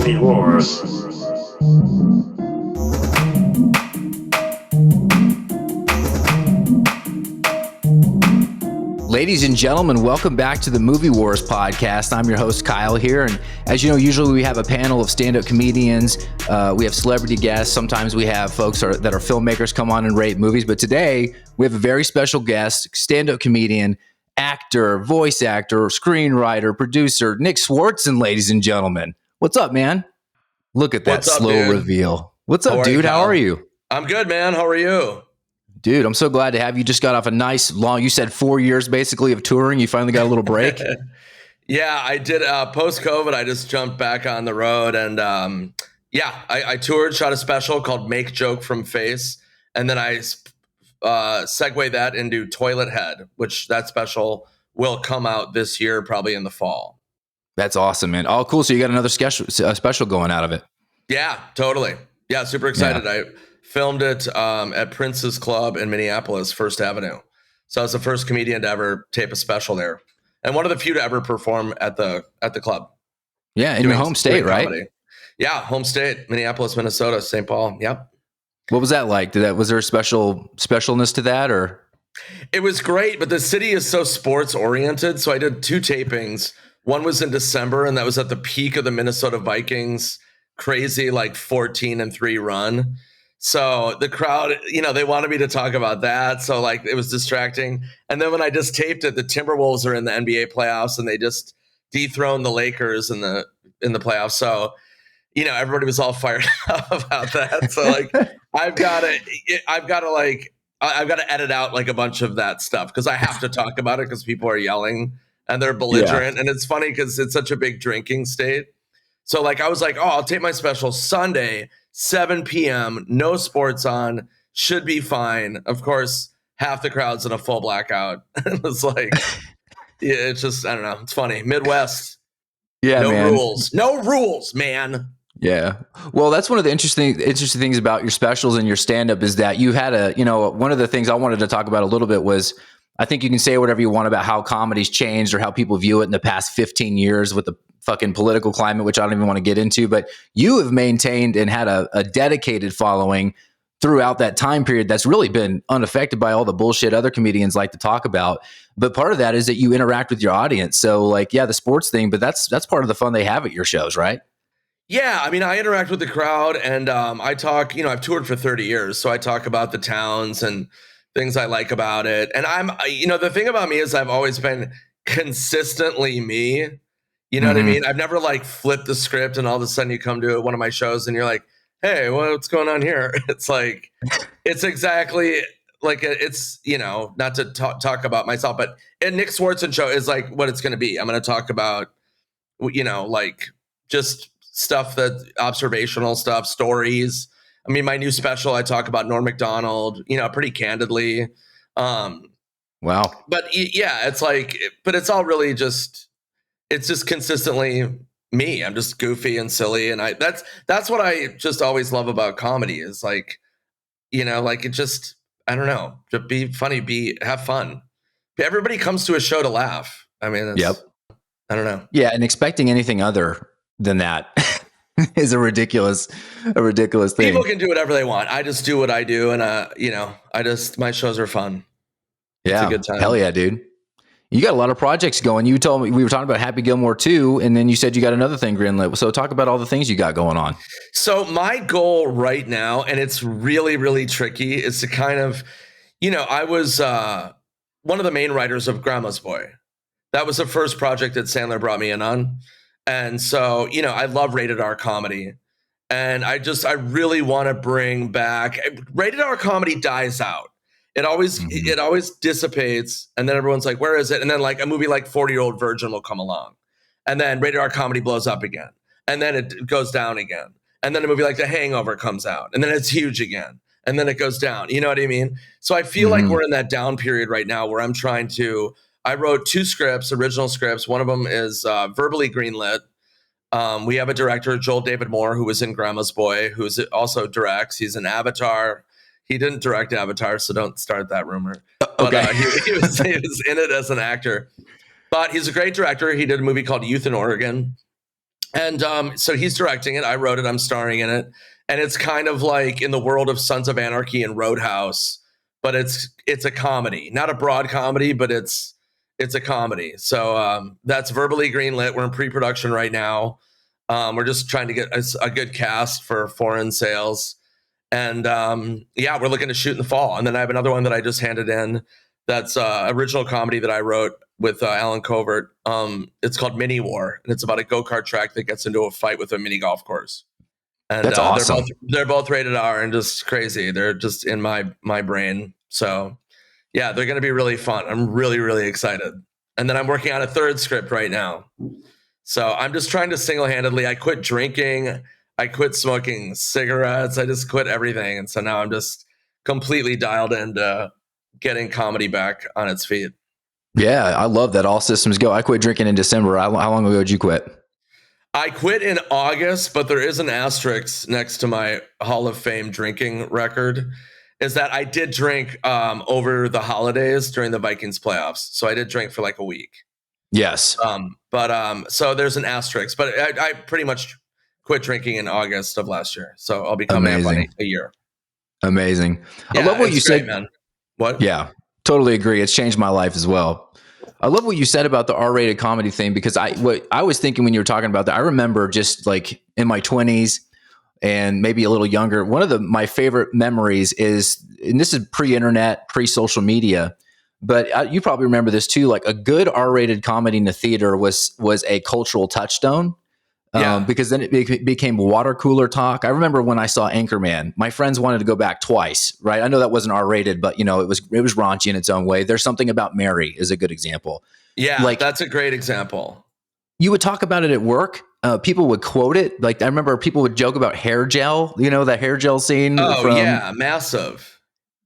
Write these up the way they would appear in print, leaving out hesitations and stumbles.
Movie Wars. Ladies and gentlemen, welcome back to the Movie Wars podcast. I'm your host, Kyle, here. And as you know, usually we have a panel of stand-up comedians. We have celebrity guests. Sometimes we have folks that are filmmakers come on and rate movies. But today, we have a very special guest, stand-up comedian, actor, voice actor, screenwriter, producer, Nick Swardson, ladies and gentlemen. What's up, man? Look at that What's up, slow dude? reveal. What's up, dude? How are you? I'm good, man. How are you? Dude, I'm so glad to have you. Just got off a nice long, you said 4 years basically of touring. You finally got a little break. Yeah, I did. Post-COVID, I just jumped back on the road. And I toured, shot a special called Make Joke from Face. And then I segue that into Toilet Head, which that special will come out this year, probably in the fall. That's awesome, man. Oh, cool. So you got another special going out of it. Yeah, totally. Yeah, super excited. Yeah. I filmed it at Prince's Club in Minneapolis, First Avenue. So I was the first comedian to ever tape a special there, and one of the few to ever perform at the club. Yeah, in your home state, right? Comedy. Yeah, home state, Minneapolis, Minnesota, St. Paul. Yep. What was that like? Was there a specialness to that, or? It was great, but the city is so sports oriented. So I did 2 tapings. One was in December, and that was at the peak of the Minnesota Vikings crazy 14-3 run. So the crowd, they wanted me to talk about that. So it was distracting. And then when I just taped it, the Timberwolves are in the NBA playoffs and they just dethroned the Lakers in the playoffs. So, everybody was all fired up about that. So I've got to edit out a bunch of that stuff because I have to talk about it because people are yelling and they're belligerent. Yeah. And it's funny because it's such a big drinking state. So I was like, I'll tape my special Sunday, 7 p.m., no sports on, should be fine. Of course, half the crowd's in a full blackout. It's it's just, I don't know. It's funny. Midwest. Yeah, no man. rules. No rules, man. Yeah. Well, that's one of the interesting things about your specials and your stand-up is that you had one of the things I wanted to talk about a little bit was, I think you can say whatever you want about how comedy's changed or how people view it in the past 15 years with the fucking political climate, which I don't even want to get into, but you have maintained and had a dedicated following throughout that time period that's really been unaffected by all the bullshit other comedians like to talk about. But part of that is that you interact with your audience. So the sports thing, but that's part of the fun they have at your shows, right? Yeah, I mean, I interact with the crowd and I talk, I've toured for 30 years. So I talk about the towns and things I like about it. And the thing about me is I've always been consistently me. You know what I mean? I've never flipped the script and all of a sudden you come to one of my shows and you're like, hey, what's going on here? It's it's exactly it's, not to talk about myself, but a Nick Swardson show is what it's going to be. I'm going to talk about, just stuff observational stuff, stories. I mean, my new special, I talk about Norm Macdonald, pretty candidly. Wow. But yeah, it's but it's all really it's just consistently me. I'm just goofy and silly. And that's what I just always love about comedy is it just, I don't know, just be funny, have fun. Everybody comes to a show to laugh. I mean, yep. I don't know. Yeah. And expecting anything other than that is a ridiculous thing. People can do whatever they want. I just do what I do. And, my shows are fun. Yeah. It's a good time. Hell yeah, dude. You got a lot of projects going. You told me we were talking about Happy Gilmore 2, and then you said you got another thing greenlit. So talk about all the things you got going on. So my goal right now, and it's really, really tricky, is to kind of, I was one of the main writers of Grandma's Boy. That was the first project that Sandler brought me in on. And so, I love rated R comedy. And I really want to bring back, rated R comedy dies out. It always dissipates, and then everyone's like, where is it? And then a movie like 40-Year-Old Virgin will come along. And then rated R comedy blows up again. And then it goes down again. And then a movie like The Hangover comes out. And then it's huge again. And then it goes down. You know what I mean? So I feel like we're in that down period right now where I wrote 2 scripts, original scripts. One of them is verbally greenlit. We have a director, Joel David Moore, who was in Grandma's Boy, who also directs. He's in Avatar. He didn't direct Avatar, so don't start that rumor. Okay. But he was in it as an actor. But he's a great director. He did a movie called Youth in Oregon. And so he's directing it. I wrote it. I'm starring in it. And it's kind of like in the world of Sons of Anarchy and Roadhouse, but it's a comedy, not a broad comedy, but it's a comedy. So that's verbally greenlit. We're in pre-production right now. We're just trying to get a good cast for foreign sales. And yeah, we're looking to shoot in the fall. And then I have another one that I just handed in. That's original comedy that I wrote with Alan Covert. It's called Mini War, and it's about a go-kart track that gets into a fight with a mini golf course. And That's awesome. they're both rated R and just crazy. They're just in my brain. So yeah, they're going to be really fun. I'm really, really excited. And then I'm working on a third script right now. So I'm just trying to single-handedly, I quit drinking. I quit smoking cigarettes. I just quit everything. And so now I'm just completely dialed into getting comedy back on its feet. Yeah, I love that. All systems go. I quit drinking in December. How long ago did you quit? I quit in August, but there is an asterisk next to my Hall of Fame drinking record, is that I did drink over the holidays during the Vikings playoffs. So I did drink for like a week. Yes. But so there's an asterisk, but I pretty much quit drinking in August of last year. So I'll be coming up on a year. Amazing. Yeah, I love what you said, man. What? Yeah, totally agree. It's changed my life as well. I love what you said about the R-rated comedy thing, because what I was thinking when you were talking about that, I remember just like in my 20s and maybe a little younger, one of my favorite memories is, and this is pre-internet, pre-social media, but you probably remember this too, like a good R-rated comedy in the theater was a cultural touchstone. Yeah. Because then it became water cooler talk. I remember when I saw Anchorman, my friends wanted to go back twice, right? I know that wasn't R-rated, but it was raunchy in its own way. There's Something About Mary is a good example. Yeah, like, that's a great example. You would talk about it at work. People would quote it. Like, I remember people would joke about hair gel, that hair gel scene. Oh, yeah, massive.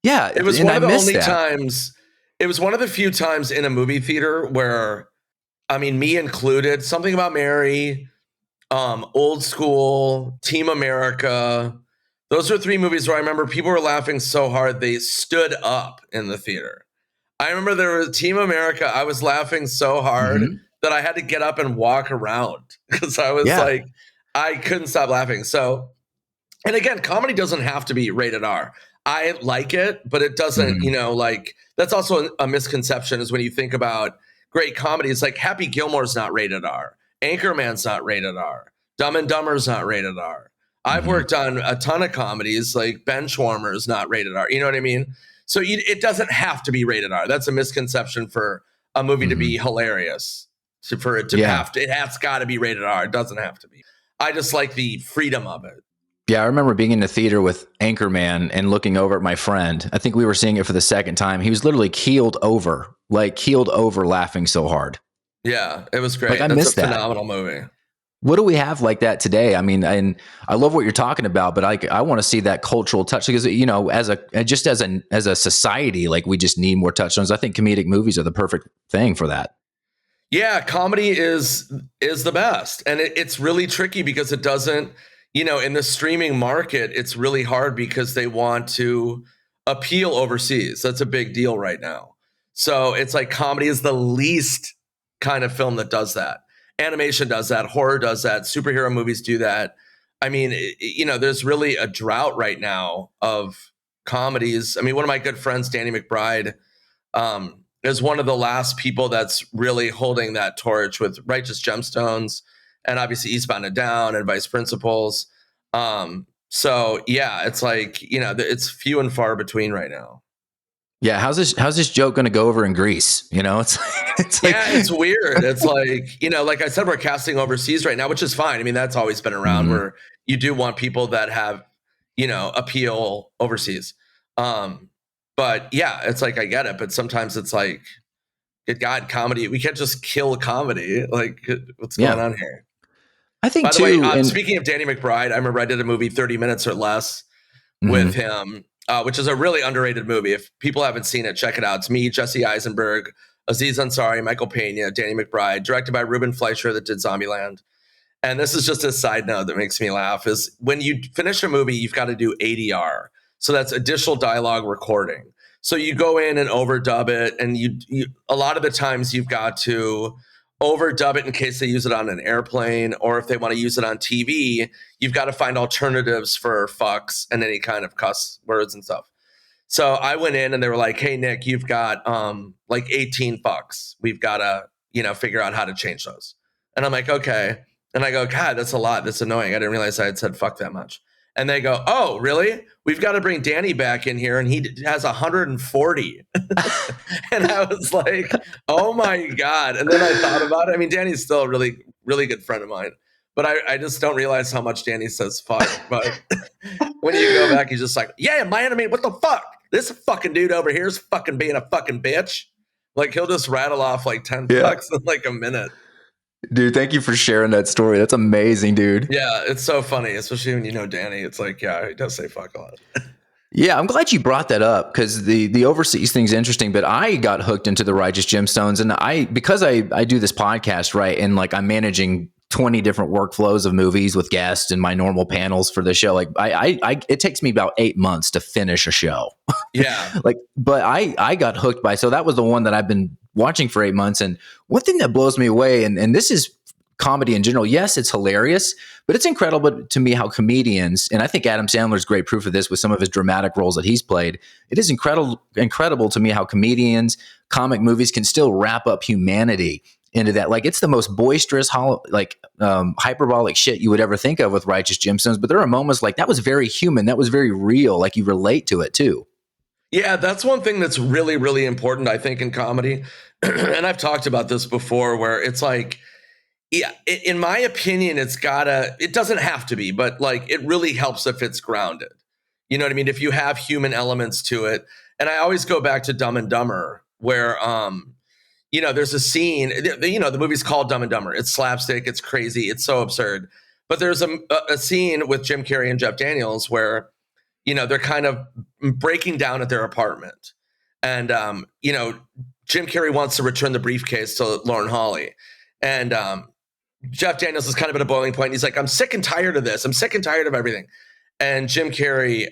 Yeah. It was one of the only times, it was one of the few times in a movie theater where, I mean, me included, Something About Mary, Old School, Team America. Those are three movies where I remember people were laughing so hard they stood up in the theater. I remember there was Team America. I was laughing so hard that I had to get up and walk around because I was like, I couldn't stop laughing. So, and again, comedy doesn't have to be rated R. I like it, but it doesn't, like, that's also a misconception, is when you think about great comedy, it's like Happy Gilmore's not rated R. Anchorman's not rated R. Dumb and Dumber's not rated R. I've worked on a ton of comedies, like Benchwarmer's not rated R. You know what I mean? So it doesn't have to be rated R. That's a misconception for a movie to be hilarious. So for it to it has got to be rated R. It doesn't have to be. I just like the freedom of it. Yeah, I remember being in the theater with Anchorman and looking over at my friend. I think we were seeing it for the second time. He was literally keeled over laughing so hard. Yeah, it was great. Like, I missed that. Phenomenal movie. What do we have like that today? I mean, and I love what you're talking about, but I want to see that cultural touch, because as a society, like, we just need more touchstones. I think comedic movies are the perfect thing for that. Yeah, comedy is the best, and it's really tricky because it doesn't. In the streaming market, it's really hard because they want to appeal overseas. That's a big deal right now. So it's like comedy is the least kind of film that does that. Animation does that. Horror does that. Superhero movies do that. I mean, there's really a drought right now of comedies. I mean, one of my good friends, Danny McBride, is one of the last people that's really holding that torch with Righteous Gemstones and obviously Eastbound and Down and Vice Principals. So yeah, it's like, it's few and far between right now. Yeah, how's this joke going to go over in Greece? It's like, yeah, it's weird. It's like, like I said, we're casting overseas right now, which is fine. I mean, that's always been around where you do want people that have, appeal overseas. But yeah, it's like, I get it, but sometimes it's like, good God, comedy. We can't just kill comedy. Like, what's going on here? I think, by the way, speaking of Danny McBride, I remember I did a movie 30 Minutes or Less with him, which is a really underrated movie. If people haven't seen it, check it out. It's me, Jesse Eisenberg, Aziz Ansari, Michael Pena, Danny McBride, directed by Ruben Fleischer that did Zombieland. And this is just a side note that makes me laugh, is when you finish a movie, you've got to do ADR. So that's additional dialogue recording. So you go in and overdub it, and you a lot of the times you've got to overdub it in case they use it on an airplane, or if they want to use it on TV, you've got to find alternatives for fucks and any kind of cuss words and stuff. So I went in and they were like, hey, Nick, you've got like 18 fucks. We've got to, figure out how to change those. And I'm like, okay. And I go, God, that's a lot. That's annoying. I didn't realize I had said fuck that much. And they go, oh, really? We've got to bring Danny back in here, and he has 140. And I was like, oh my God. And then I thought about it. I mean, Danny's still a really, really good friend of mine, but I just don't realize how much Danny says fuck. But when you go back, he's just like, yeah, my enemy, what the fuck? This fucking dude over here is fucking being a fucking bitch. Like, he'll just rattle off like 10 fucks in like a minute. Dude, thank you for sharing that story. That's amazing, dude. Yeah, it's so funny, especially when you know Danny. It's like, yeah, he does say fuck a lot. Yeah, I'm glad you brought that up because the overseas thing's interesting. But I got hooked into the Righteous Gemstones, and because I do this podcast, right, and like I'm managing 20 different workflows of movies with guests and my normal panels for the show. Like it takes me about 8 months to finish a show. Yeah, but I got hooked by. So that was the one that I've been watching for 8 months. And one thing that blows me away, and this is comedy in general. Yes, it's hilarious, but it's incredible to me how comedians, and I think Adam Sandler's great proof of this with some of his dramatic roles that he's played. It is incredible to me how comedians, comic movies can still wrap up humanity into that. Like, it's the most boisterous, hyperbolic shit you would ever think of with Righteous Gemstones. But there are moments like that was very human. That was very real. Like, you relate to it too. Yeah, that's one thing that's really, really important, I think, in comedy. And I've talked about this before, where it's like, yeah, in my opinion, it doesn't have to be, but like, it really helps if it's grounded. You know what I mean? If you have human elements to it. And I always go back to Dumb and Dumber, where, there's a scene, the movie's called Dumb and Dumber. It's slapstick. It's crazy. It's so absurd. But there's a scene with Jim Carrey and Jeff Daniels where, they're kind of breaking down at their apartment. And, Jim Carrey wants to return the briefcase to Lauren Holly. And Jeff Daniels is kind of at a boiling point. He's like, I'm sick and tired of this. I'm sick and tired of everything. And Jim Carrey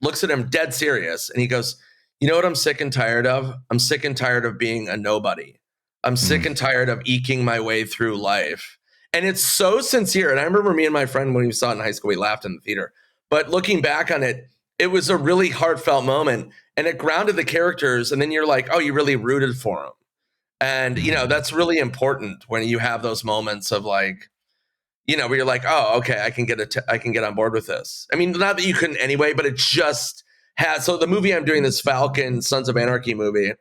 looks at him dead serious. And he goes, you know what I'm sick and tired of? I'm sick and tired of being a nobody. I'm sick and tired of eking my way through life. And it's so sincere. And I remember me and my friend, when we saw it in high school, we laughed in the theater. But looking back on it, it was a really heartfelt moment. And it grounded the characters. And then you're like, oh, you really rooted for them. And, that's really important when you have those moments of like, where you're like, oh, okay, I can get on board with this. I mean, not that you couldn't anyway, but it just has. So the movie I'm doing, this Falcon Sons of Anarchy movie,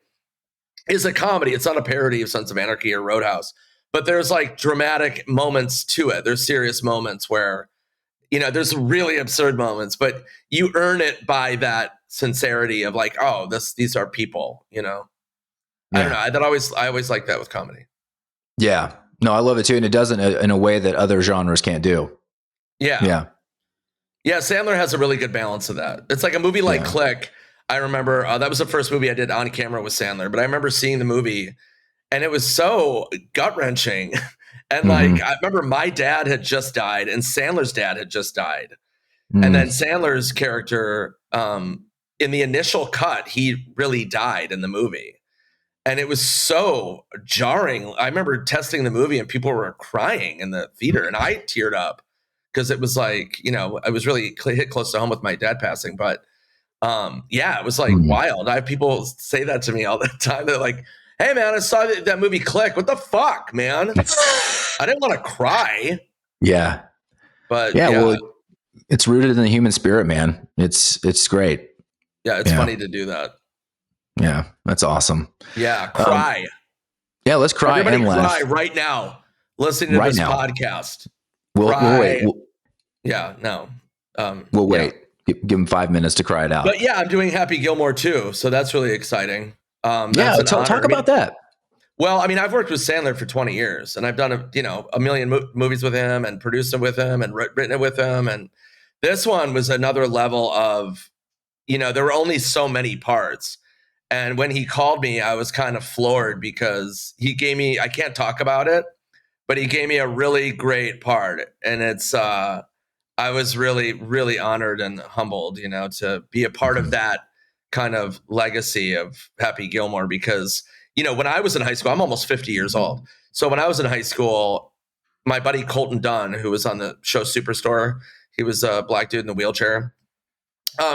is a comedy. It's not a parody of Sons of Anarchy or Roadhouse, but there's like dramatic moments to it. There's serious moments where, there's really absurd moments, but you earn it by that sincerity of like, oh, these are people, I don't know. I always like that with comedy. Yeah. No, I love it too. And it does it in a way that other genres can't do. Yeah. Yeah. Yeah. Sandler has a really good balance of that. It's like a movie like Click. I remember that was the first movie I did on camera with Sandler, but I remember seeing the movie and it was so gut wrenching. And like, I remember my dad had just died and Sandler's dad had just died. And then Sandler's character, in the initial cut, he really died in the movie. And it was so jarring. I remember testing the movie and people were crying in the theater and I teared up because it was like, I was really hit close to home with my dad passing. But it was like wild. I have people say that to me all the time. They're like, hey, man, I saw that movie Click. What the fuck, man? I didn't want to cry. Yeah. But well, it's rooted in the human spirit, man. It's great. Yeah, it's funny to do that. Yeah, that's awesome. Yeah, cry. Let's cry. Everybody and laugh cry right now, listening to this podcast. We'll wait. We'll wait. Give them 5 minutes to cry it out. But yeah, I'm doing Happy Gilmore too, so that's really exciting. Talk about that. Well, I mean, I've worked with Sandler for 20 years, and I've done a million movies with him, and produced them with him, and written it with him, and this one was another level of, there were only so many parts. And when he called me, I was kind of floored because he gave me, I can't talk about it, but he gave me a really great part. And it's, I was really, really honored and humbled, to be a part of that kind of legacy of Happy Gilmore, because when I was in high school, I'm almost 50 years old. So when I was in high school, my buddy Colton Dunn, who was on the show Superstore, he was a black dude in the wheelchair.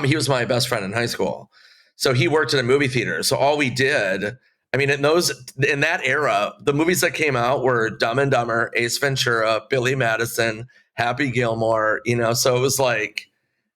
He was my best friend in high school. So he worked in a movie theater. So all we did, I mean, in that era, the movies that came out were Dumb and Dumber, Ace Ventura, Billy Madison, Happy Gilmore, so it was like,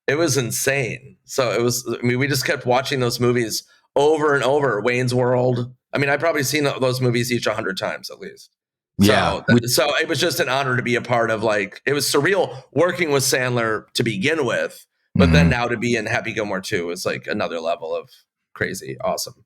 it was insane. So we just kept watching those movies over and over. Wayne's World. I mean, I've probably seen those movies each 100 times at least. Yeah. So it was just an honor to be a part of, it was surreal working with Sandler to begin with, but then now to be in Happy Gilmore 2 is like another level of crazy awesome.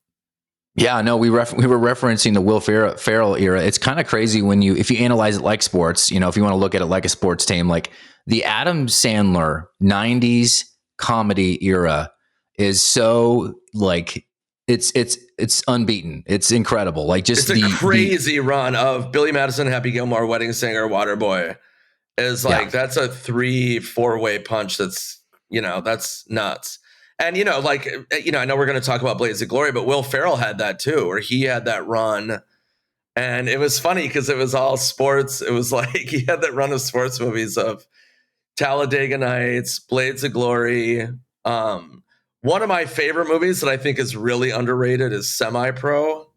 Yeah, no, we were referencing the Will Ferrell era. It's kind of crazy if you analyze it like sports, if you want to look at it like a sports team, like the Adam Sandler 90s comedy era is so like it's unbeaten. It's incredible. Like just it's a crazy run of Billy Madison, Happy Gilmore, Wedding Singer, Waterboy is like, that's a 3-4-way punch. That's nuts. And, I know we're going to talk about Blades of Glory, but Will Ferrell had that too, where he had that run. And it was funny because it was all sports. It was like he had that run of sports movies of Talladega Nights, Blades of Glory. One of my favorite movies that I think is really underrated is Semi-Pro.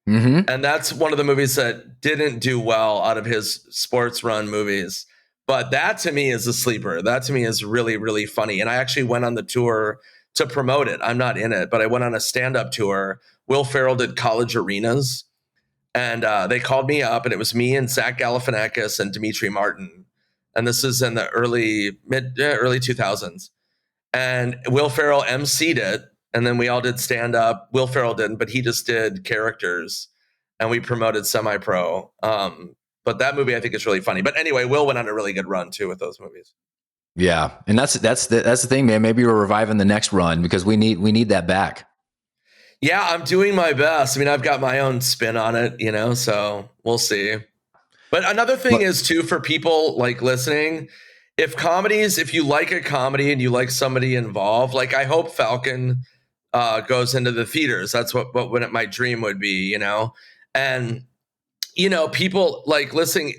And that's one of the movies that didn't do well out of his sports run movies. But that to me is a sleeper. That to me is really, really funny. And I actually went on the tour to promote it. I'm not in it, but I went on a stand-up tour. Will Ferrell did College Arenas. And they called me up, and it was me and Zach Galifianakis and Dimitri Martin. And this is in the early 2000s. And Will Ferrell emceed it. And then we all did stand-up. Will Ferrell didn't, but he just did characters. And we promoted Semi-Pro. But that movie I think is really funny. But anyway, Will went on a really good run too with those movies. Yeah, and that's the thing, man. Maybe we're reviving the next run because we need that back. Yeah, I'm doing my best. I mean, I've got my own spin on it, so we'll see. But another thing is too, for people like listening, if you like a comedy and you like somebody involved, like I hope Falcon goes into the theaters. That's what my dream would be, and. People like listening,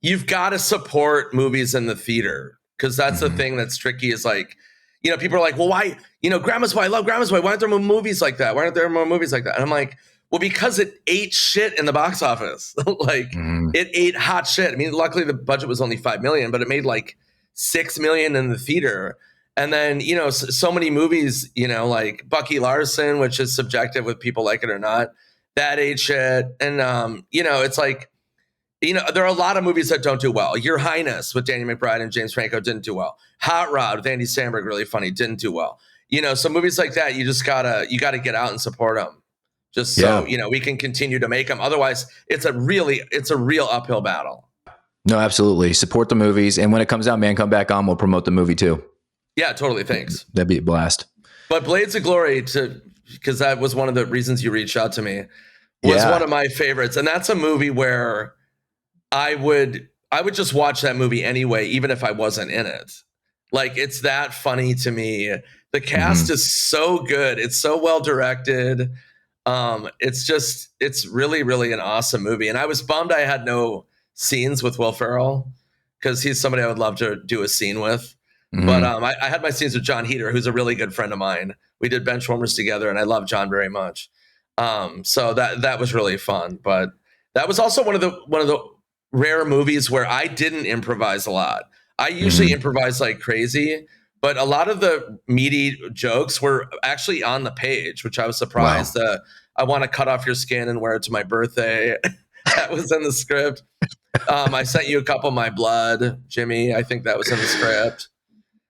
you've got to support movies in the theater because that's the thing that's tricky is like, people are like, well, why, Grandma's Boy, I love Grandma's Boy. Why aren't there more movies like that? Why aren't there more movies like that? And I'm like, well, because it ate shit in the box office. It ate hot shit. I mean, luckily the budget was only $5 million, but it made like $6 million in the theater. And then, so many movies, like Bucky Larson, which is subjective with people like it or not. That ate shit. And, it's like, there are a lot of movies that don't do well. Your Highness with Danny McBride and James Franco didn't do well. Hot Rod with Andy Samberg, really funny, didn't do well. So movies like that, you gotta get out and support them just so, we can continue to make them. Otherwise, it's a real uphill battle. No, absolutely. Support the movies. And when it comes out, man, come back on. We'll promote the movie too. Yeah, totally. Thanks. That'd be a blast. But Blades of Glory, because that was one of the reasons you reached out to me, was one of my favorites. And that's a movie where I would just watch that movie anyway, even if I wasn't in it. Like, it's that funny to me. The cast is so good. It's so well directed. It's really, really an awesome movie. And I was bummed I had no scenes with Will Ferrell because he's somebody I would love to do a scene with. But I had my scenes with Jon Heder, who's a really good friend of mine. We did Benchwarmers together, and I love Jon very much. So that was really fun. But that was also one of the rare movies where I didn't improvise a lot. I usually improvise like crazy, but a lot of the meaty jokes were actually on the page, which I was surprised. Wow. I want to cut off your skin and wear it to my birthday. That was in the script. I sent you a cup of my blood, Jimmy. I think that was in the script.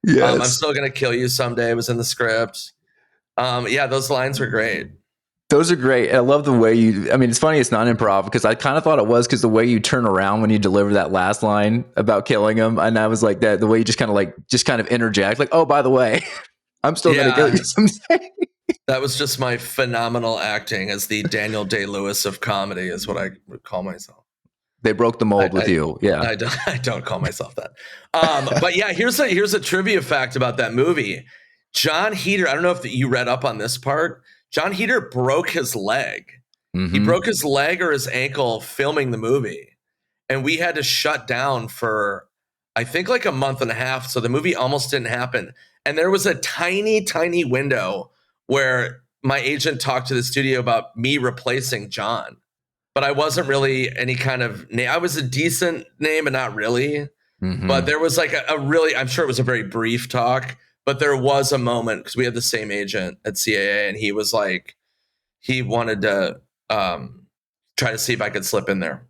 Yes. I'm still going to kill you someday was in the script. Yeah, those lines were great. Those are great. I love the way it's funny it's not improv because I kind of thought it was because the way you turn around when you deliver that last line about killing him. And I was like that, the way you just kind of interject like, oh, by the way, I'm still going to kill you someday. That was just my phenomenal acting as the Daniel Day-Lewis of comedy is what I would call myself. They broke the mold with you. Yeah. I don't call myself that. But yeah, here's a trivia fact about that movie. Jon Heder, I don't know if you read up on this part. Jon Heder broke his leg He broke his leg or his ankle filming the movie. And we had to shut down for, I think, like a month and a half. So the movie almost didn't happen. And there was a tiny, tiny window where my agent talked to the studio about me replacing Jon. But I wasn't really any kind of name. I was a decent name, but not really. But there was like a really, I'm sure it was a very brief talk, but there was a moment because we had the same agent at CAA, and he was like, he wanted to try to see if I could slip in there.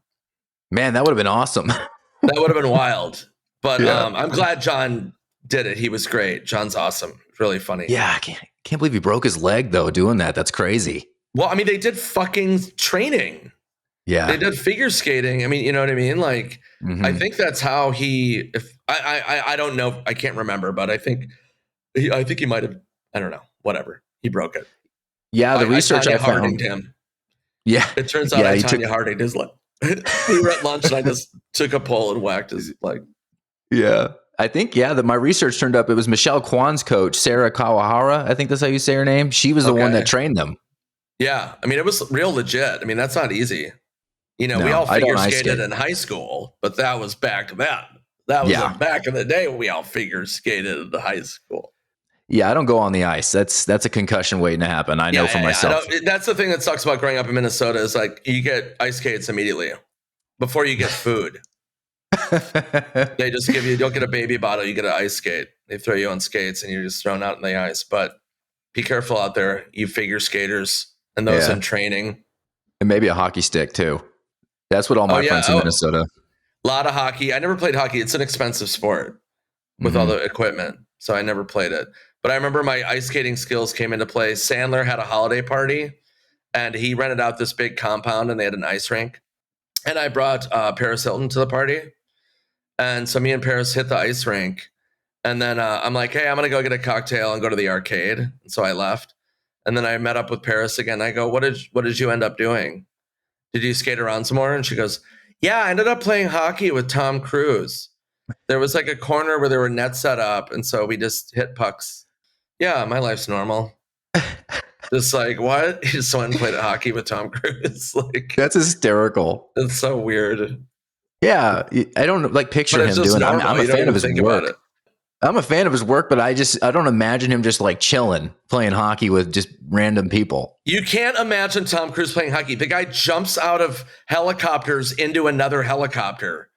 Man, that would have been awesome. That would have been wild. But I'm glad Jon did it. He was great. Jon's awesome. Really funny. Yeah, I can't believe he broke his leg though doing that. That's crazy. Well, I mean, they did fucking training. Yeah, they did figure skating. I mean, you know what I mean? Like, I think that's how he. If I don't know, I can't remember, but I think he might have. I don't know. Whatever. He broke it. Yeah, the research I found. Him. Yeah, it turns out I Tanya Harding his leg. We were at lunch and I just took a pole and whacked his leg. Yeah. I think, that my research turned up. It was Michelle Kwan's coach, Sarah Kawahara. I think that's how you say her name. She was the one that trained them. Yeah. I mean, it was real legit. I mean, that's not easy. You know, we all figure skated in high school, but that was back then. That was back in the day when we all figure skated in high school. Yeah, I don't go on the ice. That's a concussion waiting to happen. I know for myself. That's the thing that sucks about growing up in Minnesota is like you get ice skates immediately before you get food. They just give you, you don't get a baby bottle, you get an ice skate. They throw you on skates and you're just thrown out in the ice. But be careful out there, you figure skaters and those in training. And maybe a hockey stick too. That's what all my friends in Minnesota. A lot of hockey. I never played hockey. It's an expensive sport with all the equipment. So I never played it. But I remember my ice skating skills came into play. Sandler had a holiday party and he rented out this big compound and they had an ice rink. And I brought Paris Hilton to the party. And so me and Paris hit the ice rink. And then I'm like, hey, I'm going to go get a cocktail and go to the arcade. And so I left. And then I met up with Paris again. I go, what did you end up doing? Did you skate around some more? And she goes, yeah, I ended up playing hockey with Tom Cruise. There was like a corner where there were nets set up. And so we just hit pucks. Yeah, my life's normal. Just like, what? You just went and played hockey with Tom Cruise. Like, that's hysterical. It's so weird. Yeah, I don't like picture him doing it. I'm a fan of his work. I'm a fan of his work, but I don't imagine him just like chilling, playing hockey with just random people. You can't imagine Tom Cruise playing hockey. The guy jumps out of helicopters into another helicopter,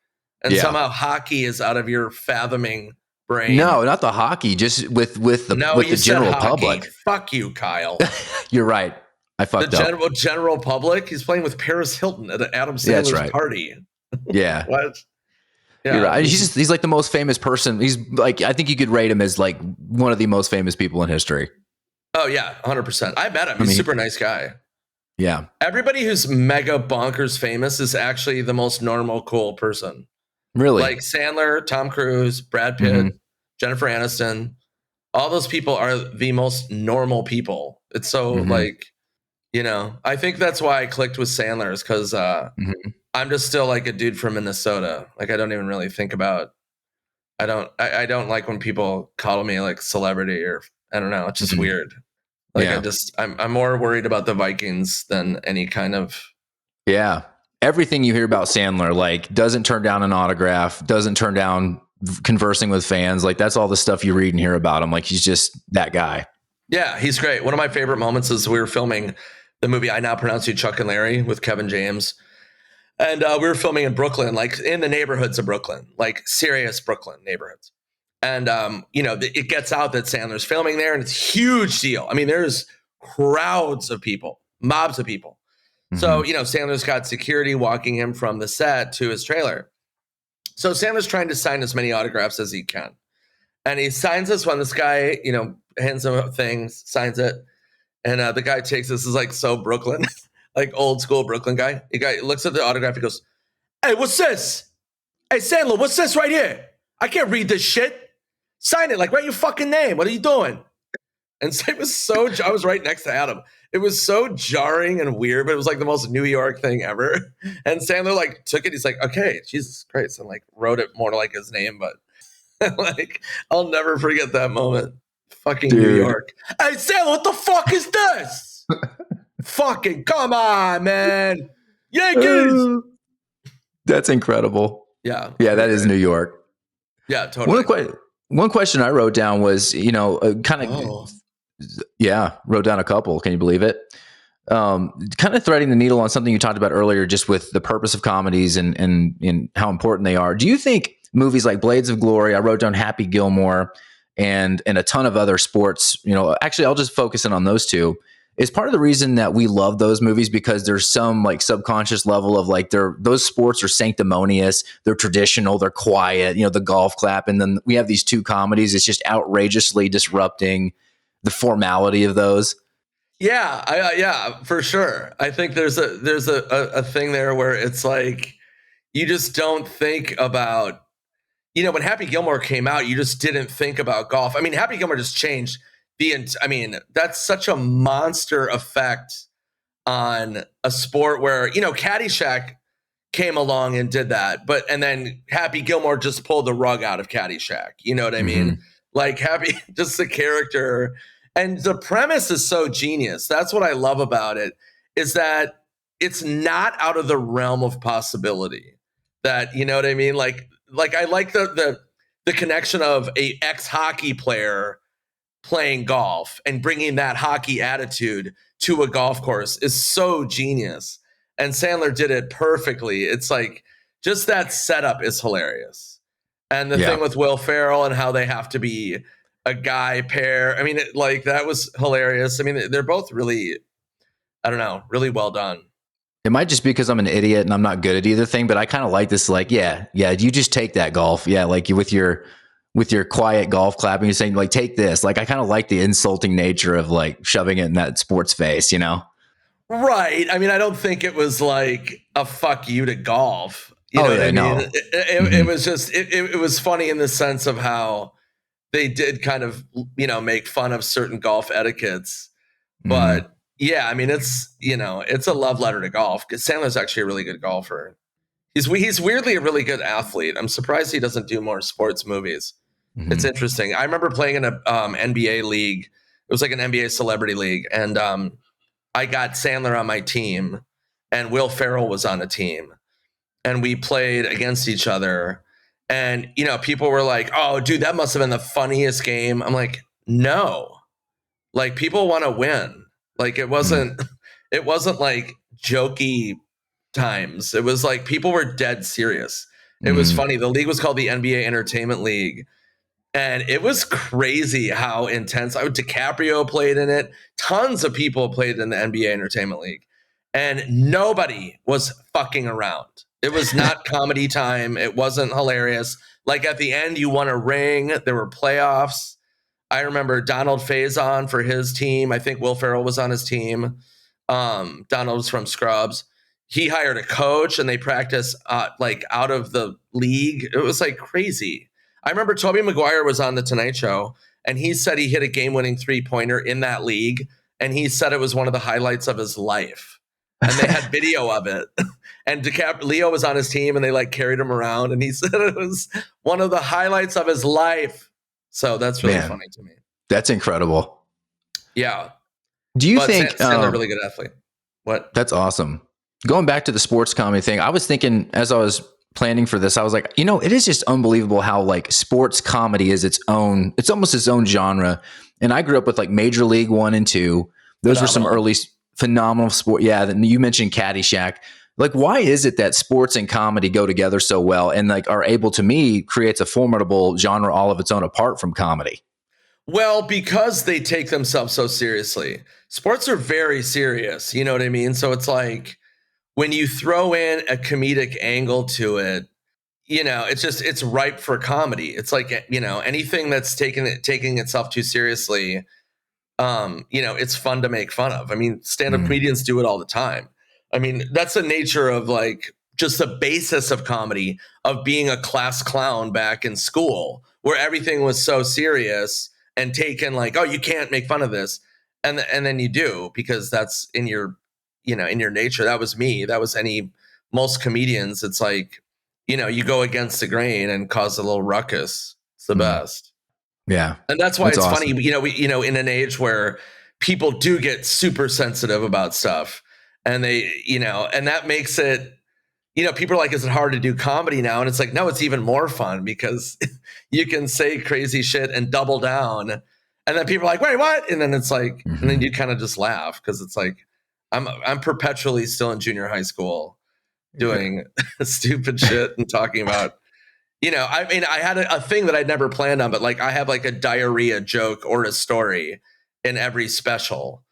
and somehow hockey is out of your fathoming brain. No, not the hockey, just with the general public. Fuck you, Kyle. You're right. I fucked up. The general public. He's playing with Paris Hilton at an Adam Sandler's party. Yeah. What? Yeah, you're right. He's like the most famous person. He's like, I think you could rate him as like one of the most famous people in history. Oh yeah, 100%. I met him. He's a super nice guy. Yeah. Everybody who's mega bonkers famous is actually the most normal, cool person. Really? Like Sandler, Tom Cruise, Brad Pitt, Jennifer Aniston. All those people are the most normal people. It's so like, you know, I think that's why I clicked with Sandler is because I'm just still like a dude from Minnesota. Like I don't even really think about. I don't like when people call me like celebrity or I don't know. It's just weird. Like I'm more worried about the Vikings than any kind of. Yeah. Everything you hear about Sandler, like doesn't turn down an autograph, doesn't turn down conversing with fans. Like that's all the stuff you read and hear about him. Like he's just that guy. Yeah, he's great. One of my favorite moments is we were filming the movie I Now Pronounce You Chuck and Larry with Kevin James. And we were filming in Brooklyn, like in the neighborhoods of Brooklyn, like serious Brooklyn neighborhoods. And, you know, it gets out that Sandler's filming there and it's a huge deal. I mean, there's crowds of people, mobs of people. So, you know, Sandler's got security walking him from the set to his trailer. So Sandler's trying to sign as many autographs as he can. And he signs this one. This guy, you know, hands him a thing, signs it. And the guy takes this is like so Brooklyn. Like old school Brooklyn guy. The guy looks at the autograph. He goes, hey, what's this? Hey, Sandler, what's this right here? I can't read this shit. Sign it. Like, write your fucking name. What are you doing? And so it was so, I was right next to Adam. It was so jarring and weird, but it was like the most New York thing ever. And Sandler like took it. He's like, okay, Jesus Christ. And like wrote it more like his name. But like, I'll never forget that moment. Fucking New York. Hey, Sandler, what the fuck is this? Fucking come on, man. Yankees. That's incredible. Yeah. Yeah, that is New York. Yeah, totally. One question I wrote down was, Oh. wrote down a couple. Can you believe it? Kind of threading the needle on something you talked about earlier, just with the purpose of comedies and how important they are. Do you think movies like Blades of Glory, I wrote down Happy Gilmore, and a ton of other sports, actually I'll just focus in on those two, is part of the reason that we love those movies, because there's some like subconscious level of like those sports are sanctimonious, they're traditional, they're quiet, the golf clap, and then we have these two comedies. It's just outrageously disrupting the formality of those. Yeah, yeah, for sure. I think there's a thing there where it's like you just don't think about, when Happy Gilmore came out, you just didn't think about golf. I mean, Happy Gilmore just changed that's such a monster effect on a sport where, Caddyshack came along and did that, and then Happy Gilmore just pulled the rug out of Caddyshack. You know what I mean? Like Happy, just the character. And the premise is so genius. That's what I love about it, is that it's not out of the realm of possibility. That, you know what I mean? Like I like the connection of a ex-hockey player playing golf and bringing that hockey attitude to a golf course is so genius. And Sandler did it perfectly. It's like, just that setup is hilarious. And the thing with Will Ferrell and how they have to be a guy pair. I mean, that was hilarious. I mean, they're both really, I don't know, really well done. It might just be because I'm an idiot and I'm not good at either thing, but I kind of like this. Like, yeah, you just take that golf. Yeah, like with your quiet golf clapping, you're saying like, take this. Like, I kind of like the insulting nature of like shoving it in that sport's face, Right. I mean, I don't think it was like a fuck you to golf. You know what I mean? No. It was just, it was funny in the sense of how they did kind of, make fun of certain golf etiquettes. But yeah, I mean, it's, it's a love letter to golf, because Sandler's actually a really good golfer. He's weirdly a really good athlete. I'm surprised he doesn't do more sports movies. It's interesting. I remember playing in a NBA league. It was like an NBA celebrity league. And I got Sandler on my team, and Will Ferrell was on a team. And we played against each other. And, people were like, oh, dude, that must have been the funniest game. I'm like, no. Like, people want to win. Like, it wasn't like jokey times. It was like people were dead serious. It was funny. The league was called the NBA Entertainment League. And it was crazy how intense. DiCaprio played in it. Tons of people played in the NBA Entertainment League. And nobody was fucking around. It was not comedy time. It wasn't hilarious. Like, at the end, you won a ring. There were playoffs. I remember Donald Faison for his team. I think Will Ferrell was on his team. Donald was from Scrubs. He hired a coach, and they practiced like out of the league. It was like crazy. I remember Tobey Maguire was on The Tonight Show, and he said he hit a game-winning three-pointer in that league, and he said it was one of the highlights of his life. And they had video of it. And Leo was on his team, and they like carried him around, and he said it was one of the highlights of his life. So that's really funny to me. That's incredible. Yeah. Do you think Sandler really good athlete? What? That's awesome. Going back to the sports comedy thing, I was thinking as I was planning for this, I was like, it is just unbelievable how like sports comedy is it's almost its own genre. And I grew up with like Major League 1 and 2. Those were some early phenomenal sport. Yeah. Then you mentioned Caddyshack. Like, why is it that sports and comedy go together so well and like are able, to me, creates a formidable genre all of its own apart from comedy? Well, because they take themselves so seriously. Sports are very serious. You know what I mean? So it's like when you throw in a comedic angle to it, it's ripe for comedy. It's like, anything that's taking itself too seriously, it's fun to make fun of. I mean, stand-up comedians do it all the time. I mean, that's the nature of like just the basis of comedy, of being a class clown back in school, where everything was so serious and taken like, oh, you can't make fun of this. And then you do, because that's in your, in your nature. That was me. That was most comedians. It's like, you go against the grain and cause a little ruckus. It's the best. Yeah. And that's why it's awesome. funny, we, in an age where people do get super sensitive about stuff, and they, and that makes it, people are like, is it hard to do comedy now? And it's like, no, it's even more fun because you can say crazy shit and double down. And then people are like, wait, what? And then it's like, and then you kind of just laugh because it's like, I'm perpetually still in junior high school doing stupid shit and talking about, I mean, I had a thing that I'd never planned on, but like I have like a diarrhea joke or a story in every special.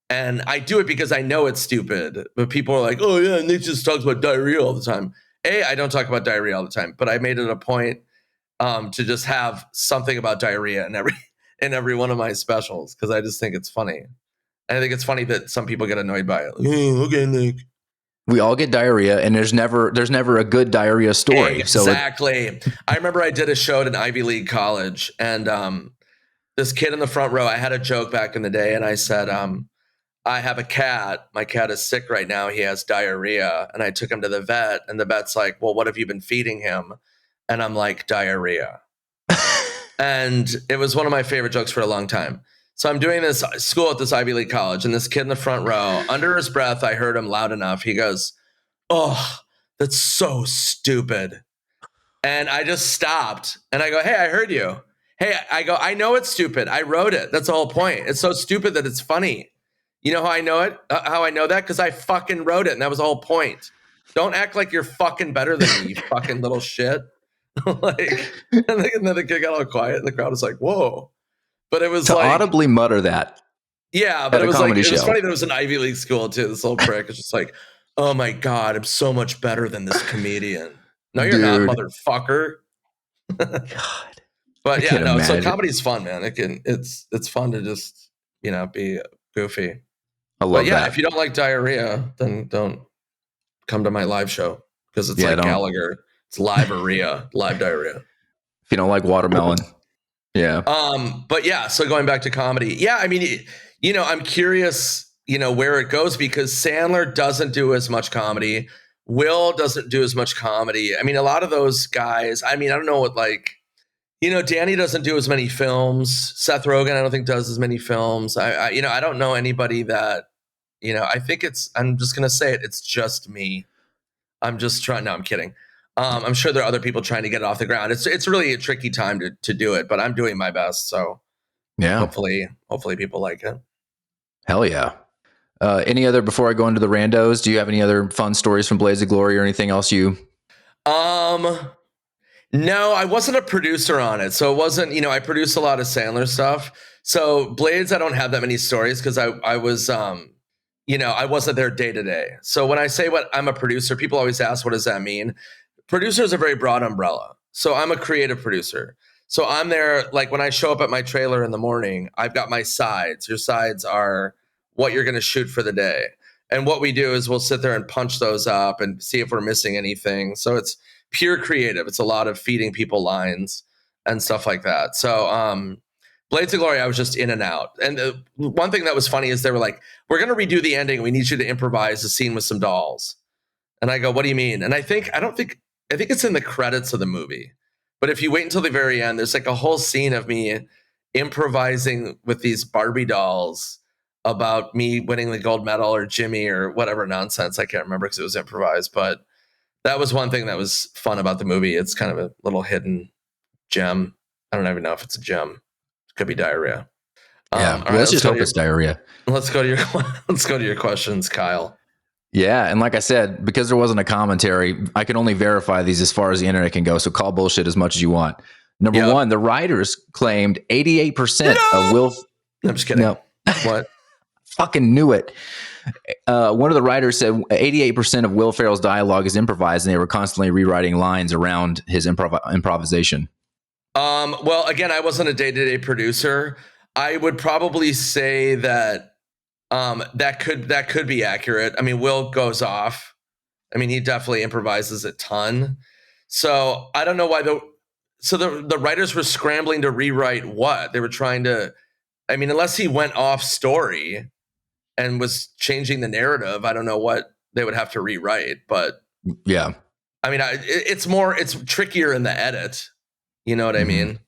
And I do it because I know it's stupid, but people are like, oh yeah, Nick just talks about diarrhea all the time. I don't talk about diarrhea all the time, but I made it a point to just have something about diarrhea in every one of my specials because I just think it's funny. And I think it's funny that some people get annoyed by it. Like, okay, Nick. We all get diarrhea, and there's never a good diarrhea story. Exactly. I remember I did a show at an Ivy League college, and this kid in the front row, I had a joke back in the day, and I said, I have a cat. My cat is sick right now. He has diarrhea. And I took him to the vet, and the vet's like, well, what have you been feeding him? And I'm like, diarrhea. And it was one of my favorite jokes for a long time. So I'm doing this school at this Ivy League college, and this kid in the front row, under his breath, I heard him loud enough. He goes, oh, that's so stupid. And I just stopped, and I go, hey, I heard you. Hey, I go, I know it's stupid. I wrote it. That's the whole point. It's so stupid that it's funny. You know how I know it? How I know that? Because I fucking wrote it, and that was the whole point. Don't act like you're fucking better than me, you fucking little shit. Like, and then the kid got all quiet, and the crowd was like, whoa. But it was to like audibly mutter that. Yeah, but it was like it was funny that it was an Ivy League school too. This little prick is just like, oh my god, I'm so much better than this comedian. No, you're not, motherfucker. God. But yeah, no. So comedy's fun, man. It's fun to just be goofy. I love that. If you don't like diarrhea, then don't come to my live show because it's like Gallagher. It's live diarrhea. If you don't like watermelon. Yeah. But yeah, so going back to comedy. Yeah, I mean, I'm curious, where it goes because Sandler doesn't do as much comedy. Will doesn't do as much comedy. I mean, a lot of those guys, I mean, I don't know what Danny doesn't do as many films. Seth Rogen, I don't think does as many films. I don't know anybody that, I think I'm just going to say it. It's just me. I'm just trying. No, I'm kidding. I'm sure there are other people trying to get it off the ground. It's really a tricky time to do it, but I'm doing my best. So yeah, hopefully people like it. Hell yeah. Any other, before I go into the randos, do you have any other fun stories from Blades of Glory or anything else you? No, I wasn't a producer on it. So it wasn't, I produced a lot of Sandler stuff. So Blades, I don't have that many stories because I was, I wasn't there day to day. So when I say I'm a producer, people always ask, what does that mean? Producer is a very broad umbrella. So I'm a creative producer. So I'm there, like when I show up at my trailer in the morning, I've got my sides. Your sides are what you're going to shoot for the day. And what we do is we'll sit there and punch those up and see if we're missing anything. So it's pure creative. It's a lot of feeding people lines and stuff like that. So Blades of Glory, I was just in and out. And the one thing that was funny is they were like, we're going to redo the ending. We need you to improvise a scene with some dolls. And I go, what do you mean? And I think it's in the credits of the movie. But if you wait until the very end, there's like a whole scene of me improvising with these Barbie dolls about me winning the gold medal or Jimmy or whatever nonsense. I can't remember because it was improvised. But that was one thing that was fun about the movie. It's kind of a little hidden gem. I don't even know if it's a gem. It could be diarrhea. Yeah, let's just hope it's diarrhea. Let's go to your questions, Kyle. Yeah, and like I said, because there wasn't a commentary, I can only verify these as far as the internet can go. So call bullshit as much as you want. Number one, the writers claimed 88% of Will. I'm just kidding. No. What? Fucking knew it. One of the writers said 88% of Will Ferrell's dialogue is improvised, and they were constantly rewriting lines around his improvisation. Well, again, I wasn't a day-to-day producer. I would probably say that that could be accurate. I mean, Will goes off. I mean, he definitely improvises a ton. So I don't know why the writers were scrambling to rewrite what they were trying to. I mean, unless he went off story and was changing the narrative, I don't know what they would have to rewrite. But yeah, I mean, it's trickier in the edit. You know what I mean?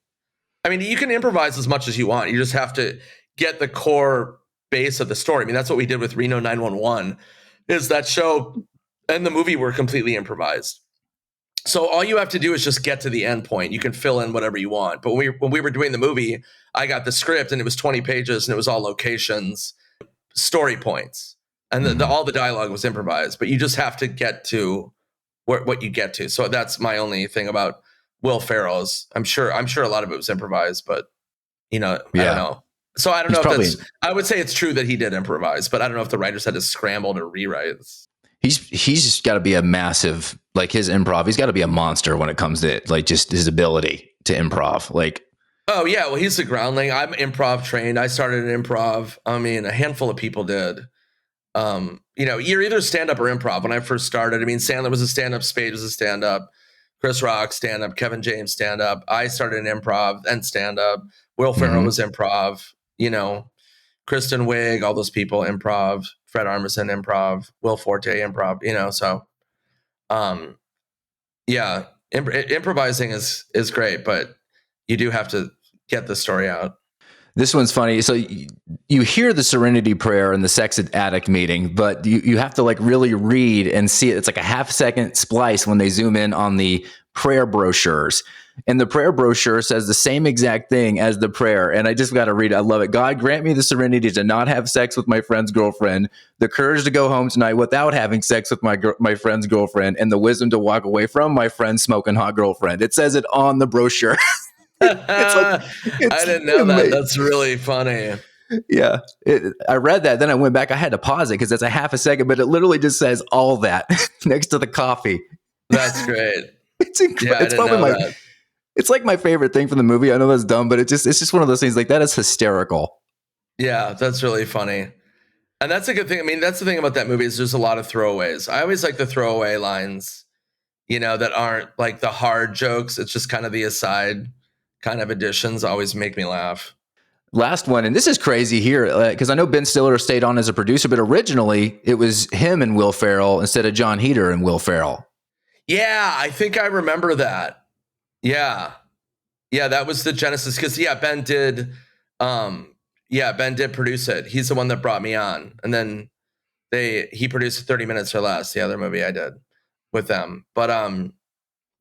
I mean, you can improvise as much as you want. You just have to get the core base of the story. I mean, that's what we did with Reno 911. Is that show and the movie were completely improvised. So all you have to do is just get to the end point. You can fill in whatever you want. But when we were doing the movie, I got the script and it was 20 pages and it was all locations, story points, and all the dialogue was improvised. But you just have to get to what you get to. So that's my only thing about Will Ferrell's. I'm sure a lot of it was improvised, but I don't know. So I don't know if I would say it's true that he did improvise, but I don't know if the writers had to scramble to rewrite. He's got to be a massive, like his improv. He's got to be a monster when it comes to like just his ability to improv. Like, oh yeah, well he's the groundling. I'm improv trained. I started in improv. I mean, a handful of people did. You're either stand up or improv. When I first started, I mean, Sandler was a stand up, Spade was a stand up, Chris Rock stand up, Kevin James stand up. I started in improv and stand up. Will Ferrell was improv. Kristen Wiig, all those people improv. Fred Armisen improv, Will Forte improv, so improvising is great, but you do have to get the story out. This one's funny. So you hear the Serenity Prayer in the sex addict meeting, but you have to like really read and see it. It's like a half-second splice when they zoom in on the prayer brochures. And the prayer brochure says the same exact thing as the prayer. And I just got to read it. I love it. God, grant me the serenity to not have sex with my friend's girlfriend, the courage to go home tonight without having sex with my friend's girlfriend, and the wisdom to walk away from my friend's smoking hot girlfriend. It says it on the brochure. I didn't know that. That's really funny. Yeah. I read that. Then I went back. I had to pause it because it's a half a second, but it literally just says all that next to the coffee. That's great. It's incredible. It's probably it's like my favorite thing from the movie. I know that's dumb, but it's just one of those things like that is hysterical. Yeah, that's really funny. And that's a good thing. I mean, that's the thing about that movie is there's a lot of throwaways. I always like the throwaway lines, that aren't like the hard jokes. It's just kind of the aside kind of additions always make me laugh. Last one, and this is crazy here, because I know Ben Stiller stayed on as a producer, but originally it was him and Will Ferrell instead of Jon Heder and Will Ferrell. Yeah, I think I remember that. Yeah, that was the genesis. Because Ben did produce it. He's the one that brought me on, and then he produced 30 Minutes or Less, the other movie I did with them. But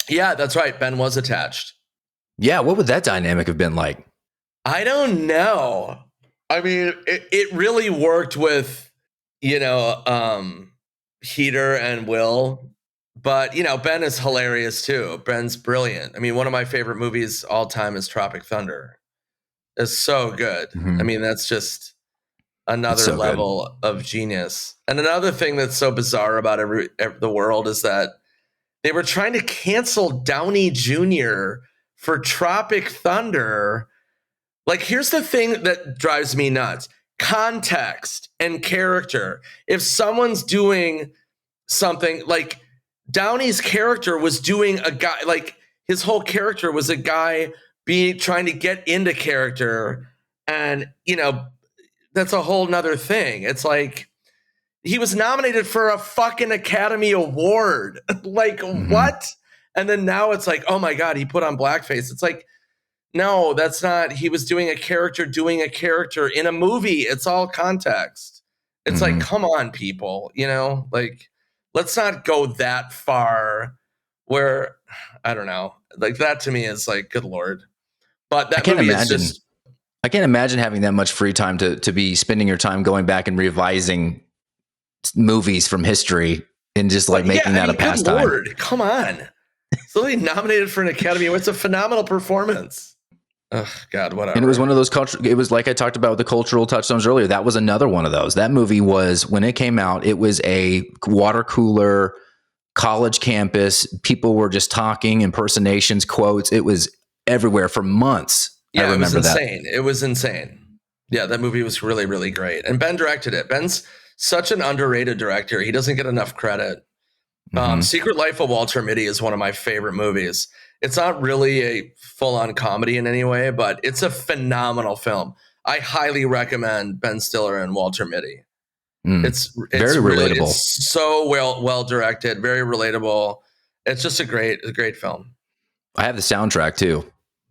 that's right. Ben was attached. Yeah, what would that dynamic have been like? I don't know. I mean, it really worked with Heder and Will. But, Ben is hilarious, too. Ben's brilliant. I mean, one of my favorite movies all time is Tropic Thunder. It's so good. I mean, that's just another level of genius. And another thing that's so bizarre about the world is that they were trying to cancel Downey Jr. for Tropic Thunder. Like, here's the thing that drives me nuts. Context and character. If someone's doing something like Downey's character was doing a guy, like his whole character was a guy trying to get into character. And, that's a whole nother thing. It's like he was nominated for a fucking Academy Award. Like, what? And then now it's like, oh my God, he put on blackface. It's like, no, that's not. He was doing a character in a movie. It's all context. It's like, come on, people, like, let's not go that far where, I don't know, like that to me is like, good Lord. But that movie is just. I can't imagine having that much free time to be spending your time going back and revising movies from history and just like making that a pastime. Good Lord, come on. So they nominated for an Academy Award. It's a phenomenal performance. Oh, God, whatever. And it was one of those it was like I talked about the cultural touchstones earlier. That was another one of those. That movie was, when it came out, it was a water cooler, college campus. People were just talking, impersonations, quotes. It was everywhere for months. Yeah, I remember it was insane. It was insane. Yeah, that movie was really, really great. And Ben directed it. Ben's such an underrated director. He doesn't get enough credit. Secret Life of Walter Mitty is one of my favorite movies. It's not really a full-on comedy in any way, but it's a phenomenal film. I highly recommend Ben Stiller and Walter Mitty. It's very relatable. It's so well directed, very relatable. It's just a great film. I have the soundtrack too.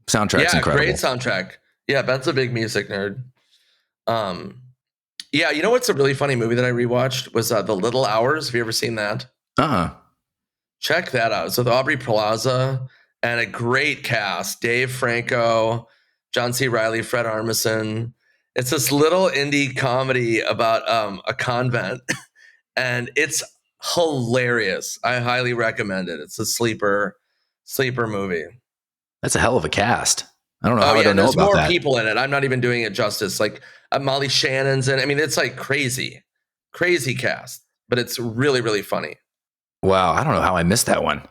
Soundtrack's incredible. Great soundtrack. Yeah, Ben's a big music nerd. Yeah, you know what's a really funny movie that I rewatched was The Little Hours. Have you ever seen that? Uh-huh. Check that out. It's with Aubrey Plaza and a great cast: Dave Franco, John C. Reilly, Fred Armisen. It's this little indie comedy about a convent, and it's hilarious. I highly recommend it. It's a sleeper movie. That's a hell of a cast. I don't know Oh how I yeah, don't and know there's about more that. people in it. I'm not even doing it justice. Like Molly Shannon's in. I mean, it's like crazy cast, but it's really really funny. Wow, I don't know how I missed that one.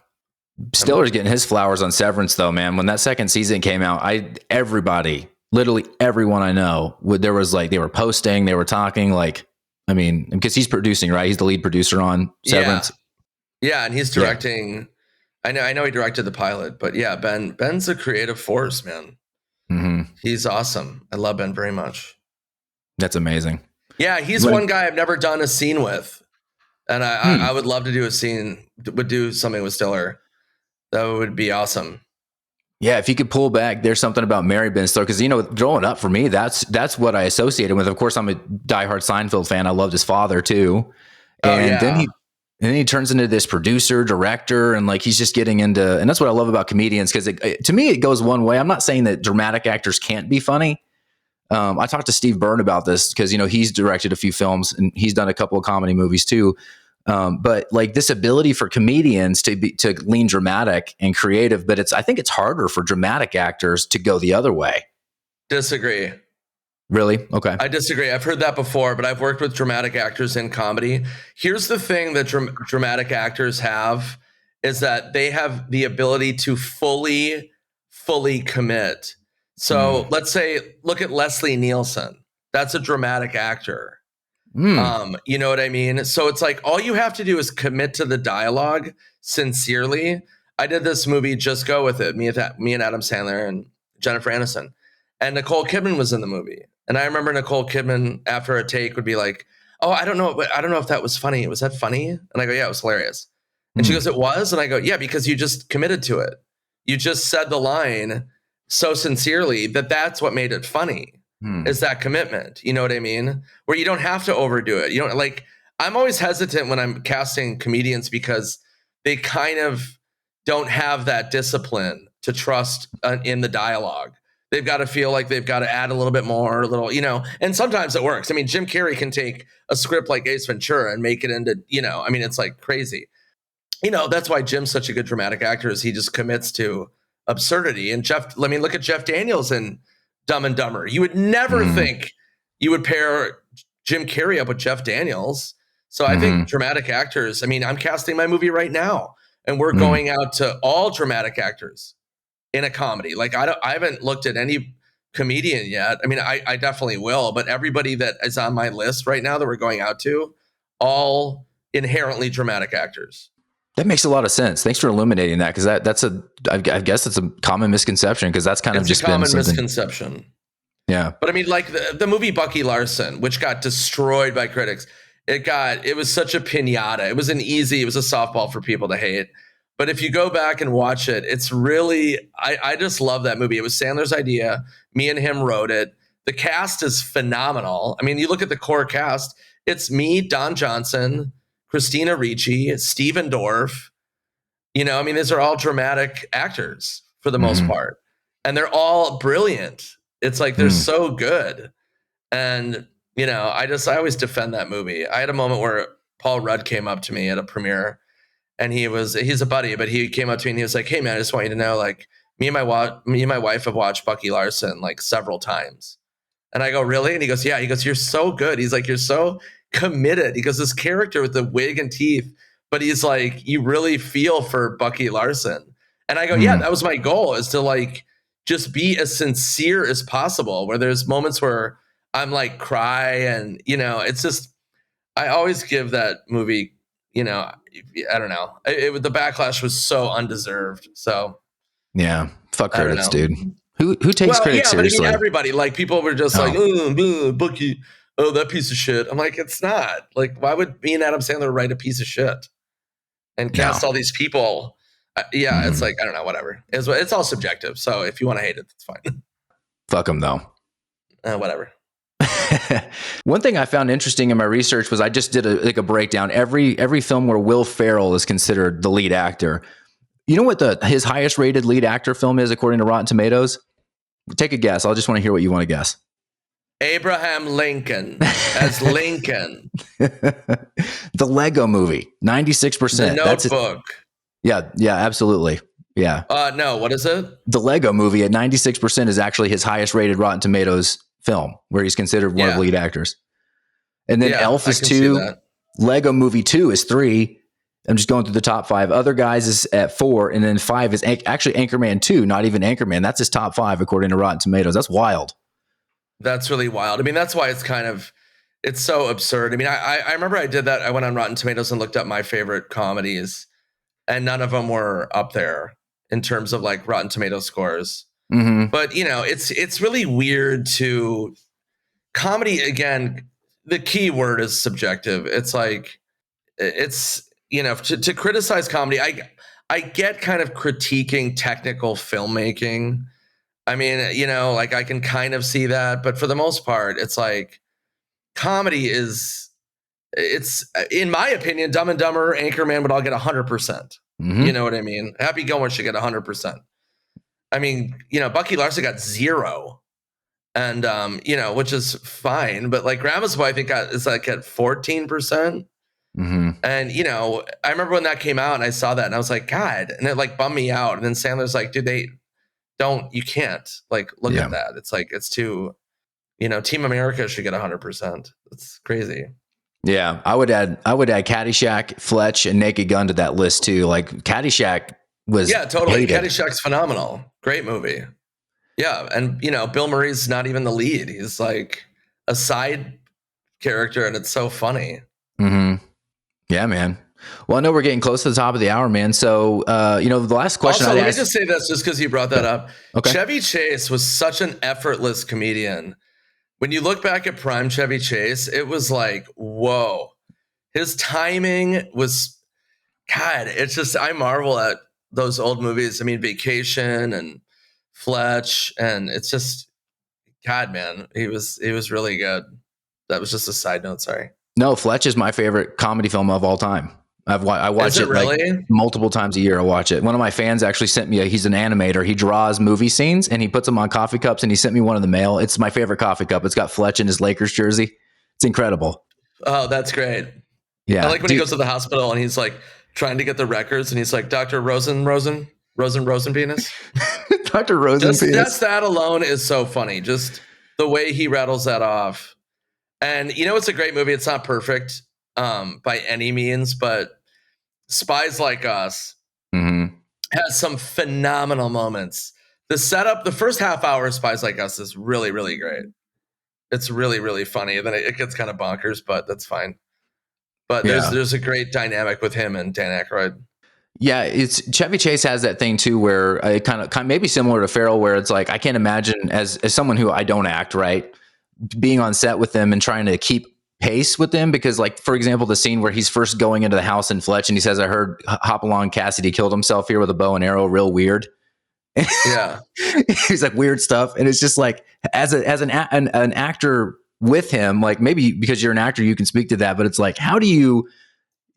Stiller's getting his flowers on Severance, though, man. When that second season came out, everybody, literally everyone I know, there was like they were posting, they were talking, like, I mean, because he's producing, right? He's the lead producer on Severance. Yeah, and he's directing. Yeah. I know he directed the pilot, but yeah, Ben's a creative force, man. Mm-hmm. He's awesome. I love Ben very much. That's amazing. Yeah, he's one guy I've never done a scene with, and I would love to do do something with Stiller. That would be awesome. Yeah, if you could pull back, there's something about Mary Ben Stiller, because growing up for me, that's what I associated with. Of course, I'm a diehard Seinfeld fan. I loved his father too, and then he turns into this producer, director, and like he's just getting into, and that's what I love about comedians, because to me it goes one way. I'm not saying that dramatic actors can't be funny. I talked to Steve Byrne about this because he's directed a few films and he's done a couple of comedy movies too. But like this ability for comedians to lean dramatic and creative, but I think it's harder for dramatic actors to go the other way. Disagree. Really? Okay. I disagree. I've heard that before, but I've worked with dramatic actors in comedy. Here's the thing that dramatic actors have is that they have the ability to fully commit. So let's say, look at Leslie Nielsen. That's a dramatic actor. You know what I mean? So it's like all you have to do is commit to the dialogue sincerely. I did this movie, Just Go With It, me and Adam Sandler and Jennifer Aniston. And Nicole Kidman was in the movie. And I remember Nicole Kidman after a take would be like, "Oh, I don't know if that was funny. Was that funny?" And I go, "Yeah, it was hilarious." And she goes, "It was?" And I go, "Yeah, because you just committed to it. You just said the line so sincerely that's what made it funny." Is that commitment. You know what I mean? Where you don't have to overdo it. You don't like, I'm always hesitant when I'm casting comedians because they kind of don't have that discipline to trust in the dialogue. They've got to feel like they've got to add a little bit more, and sometimes it works. I mean, Jim Carrey can take a script like Ace Ventura and make it into, I mean, it's like crazy. That's why Jim's such a good dramatic actor is he just commits to absurdity. And look at Jeff Daniels and Dumb and Dumber. You would never think you would pair Jim Carrey up with Jeff Daniels. So I think dramatic actors, I mean, I'm casting my movie right now and we're going out to all dramatic actors in a comedy. Like I haven't looked at any comedian yet. I mean, I definitely will, but everybody that is on my list right now that we're going out to, all inherently dramatic actors. That makes a lot of sense. Thanks for illuminating that, because I guess it's a common misconception, because that's kind of just been a common misconception. Yeah. But I mean, like the movie Bucky Larson, which got destroyed by critics, it was such a piñata. It was a softball for people to hate. But if you go back and watch it, it's really, I just love that movie. It was Sandler's idea. Me and him wrote it. The cast is phenomenal. I mean, you look at the core cast, it's me, Don Johnson, Christina Ricci, Steven Dorff. I mean, these are all dramatic actors for the most part. And they're all brilliant. It's like they're so good. And, I always defend that movie. I had a moment where Paul Rudd came up to me at a premiere, and he's a buddy, but he came up to me and he was like, "Hey man, I just want you to know, like, me and my wife have watched Bucky Larson like several times." And I go, "Really?" And he goes, "Yeah." He goes, "You're so good." He's like, "You're so committed." He goes, "This character with the wig and teeth," but he's like, "You really feel for Bucky Larson." And I go, "Yeah, that was my goal, is to like just be as sincere as possible, where there's moments where I'm like cry and, it's just, I always give that movie, I don't know. The backlash was so undeserved. So yeah, fuck critics, dude. Who takes critics seriously? But I mean, everybody, like, people were just like, "Oh, Bucky, oh, that piece of shit." I'm like, it's not. Like, why would me and Adam Sandler write a piece of shit and cast all these people? It's like, I don't know, whatever. It's all subjective. So if you want to hate it, that's fine. Fuck them though. Whatever. One thing I found interesting in my research was I just did a breakdown. Every film where Will Ferrell is considered the lead actor. You know what his highest rated lead actor film is according to Rotten Tomatoes? Take a guess. I just want to hear what you want to guess. Abraham Lincoln as Lincoln. The Lego Movie, 96%. The Notebook. Yeah, absolutely. Yeah. No, what is it? The Lego Movie at 96% is actually his highest rated Rotten Tomatoes film, where he's considered one of the lead actors. And then Elf is 2. Lego Movie 2 is 3. I'm just going through the top 5. Other Guys is at 4. And then 5 is actually Anchorman 2, not even Anchorman. That's his top 5 according to Rotten Tomatoes. That's wild. That's really wild. I mean, that's why it's so absurd. I mean, I remember I did that. I went on Rotten Tomatoes and looked up my favorite comedies, and none of them were up there in terms of like Rotten Tomato scores. Mm-hmm. But, you know, it's really weird to comedy. Again, the key word is subjective. It's like, you know, to criticize comedy, I get kind of critiquing technical filmmaking. I mean, you know, like I can kind of see that, but for the most part, it's like comedy it's in my opinion, Dumb and Dumber, Anchorman would all get 100%. Mm-hmm. You know what I mean? Happy Gilmore should get 100%. I mean, you know, Bucky Larson got 0, and you know, which is fine, but like Grandma's Boy, I think is like at 14%. Mm-hmm. And you know, I remember when that came out, and I saw that, and I was like, God, and it like bummed me out. And then Sandler's like, dude, you can't like look at that. It's like, it's too, you know, Team America should get 100%. It's crazy. Yeah. I would add Caddyshack, Fletch, and Naked Gun to that list too. Like Caddyshack was totally hated. Caddyshack's phenomenal. Great movie. Yeah. And you know, Bill Murray's not even the lead. He's like a side character, and it's so funny. Mm-hmm. Yeah, man. Well, I know we're getting close to the top of the hour, man. So, you know, the last question. Also, let me just say this, just because you brought that up. Okay. Chevy Chase was such an effortless comedian. When you look back at prime Chevy Chase, it was like, whoa. His timing was, God, it's just, I marvel at those old movies. I mean, Vacation and Fletch, and it's just, God, man, he was really good. That was just a side note. Sorry. No, Fletch is my favorite comedy film of all time. I watch it really? like multiple times a year. I watch it. One of my fans actually sent me he's an animator. He draws movie scenes and he puts them on coffee cups, and he sent me one in the mail. It's my favorite coffee cup. It's got Fletch in his Lakers jersey. It's incredible. Oh, that's great. Yeah. I like when he goes to the hospital and he's like trying to get the records, and he's like, Dr. Rosen penis. Dr. Rosen penis. That alone is so funny. Just the way he rattles that off. And you know, it's a great movie. It's not perfect by any means, but Spies Like Us has some phenomenal moments. The setup, the first half hour of Spies Like Us is really, really great. It's really, really funny. And then it gets kind of bonkers, but that's fine. But there's a great dynamic with him and Dan Aykroyd. Yeah, it's Chevy Chase has that thing too, where it kind of maybe similar to Ferrell, where it's like I can't imagine as someone who I don't act, right, being on set with them and trying to keep pace with them, because like, for example, the scene where he's first going into the house in Fletch and he says, I heard Hopalong Cassidy killed himself here with a bow and arrow, real weird. Yeah. He's like, weird stuff. And it's just like, as an actor with him, like maybe because you're an actor, you can speak to that, but it's like, how do you